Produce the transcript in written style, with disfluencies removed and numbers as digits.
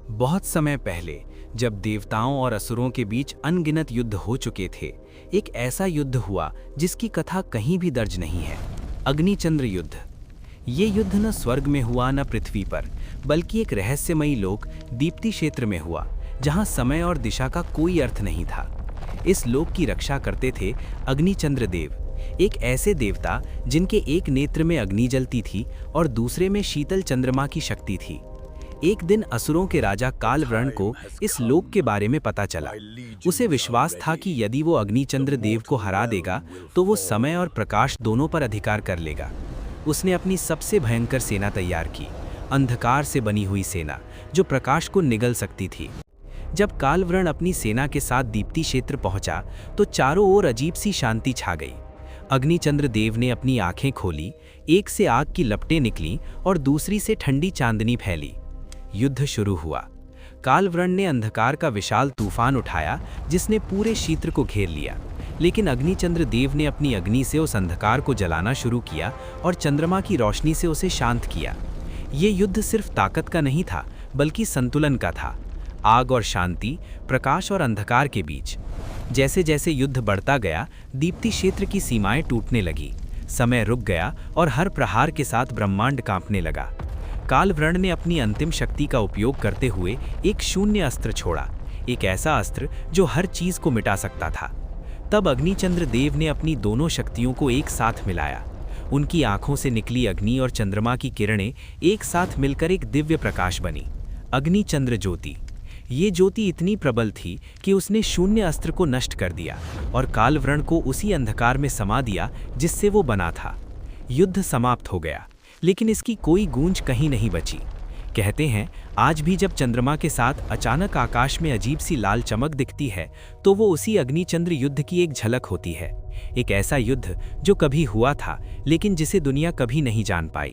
बहुत समय पहले, जब देवताओं और असुरों के बीच अनगिनत युद्ध हो चुके थे, एक ऐसा युद्ध हुआ जिसकी कथा कहीं भी दर्ज नहीं है। अग्निचंद्र युद्ध। ये युद्ध न स्वर्ग में हुआ न पृथ्वी पर, बल्कि एक रहस्यमयी लोक दीप्ति क्षेत्र में हुआ, जहां समय और दिशा का कोई अर्थ नहीं था। इस लोक की रक्षा करते थे अग्निचंद्र देव, एक ऐसे देवता जिनके एक नेत्र में अग्नि जलती थी और दूसरे में शीतल चंद्रमा की शक्ति थी। एक दिन असुरों के राजा कालवर्ण को इस लोक के बारे में पता चला। उसे विश्वास था कि यदि वो अग्निचंद्र देव को हरा देगा तो वो समय और प्रकाश दोनों पर अधिकार कर लेगा। उसने अपनी सबसे भयंकर सेना तैयार की, अंधकार से बनी हुई सेना जो प्रकाश को निगल सकती थी। जब कालवर्ण अपनी सेना के साथ दीप्ति क्षेत्र पहुंचा तो चारों ओर अजीब सी शांति छा गई। अग्निचंद्र देव ने अपनी आंखें खोली, एक से आग की लपटें निकलीं और दूसरी से ठंडी चांदनी फैली। युद्ध शुरू हुआ। कालवर्ण ने अंधकार का विशाल तूफान उठाया जिसने पूरे क्षेत्र को घेर लिया, लेकिन अग्निचंद्र देव ने अपनी अग्नि से उस अंधकार को जलाना शुरू किया और चंद्रमा की रोशनी से उसे शांत किया। ये युद्ध सिर्फ ताकत का नहीं था, बल्कि संतुलन का था। आग और शांति, प्रकाश और अंधकार के बीच। जैसे जैसे युद्ध बढ़ता गया, दीप्ति क्षेत्र की सीमाएं टूटने लगी। समय रुक गया और हर प्रहार के साथ ब्रह्मांड कांपने लगा। कालवर्ण ने अपनी अंतिम शक्ति का उपयोग करते हुए एक शून्य अस्त्र छोड़ा, एक ऐसा अस्त्र जो हर चीज को मिटा सकता था। तब अग्निचंद्र देव ने अपनी दोनों शक्तियों को एक साथ मिलाया। उनकी आंखों से निकली अग्नि और चंद्रमा की किरणें एक साथ मिलकर एक दिव्य प्रकाश बनी, अग्निचंद्र ज्योति। ये ज्योति इतनी प्रबल थी कि उसने शून्य अस्त्र को नष्ट कर दिया और कालवर्ण को उसी अंधकार में समा दिया जिससे वो बना था। युद्ध समाप्त हो गया, लेकिन इसकी कोई गूंज कहीं नहीं बची। कहते हैं, आज भी जब चंद्रमा के साथ अचानक आकाश में अजीब सी लाल चमक दिखती है तो वो उसी अग्निचंद्र युद्ध की एक झलक होती है। एक ऐसा युद्ध जो कभी हुआ था, लेकिन जिसे दुनिया कभी नहीं जान पाई।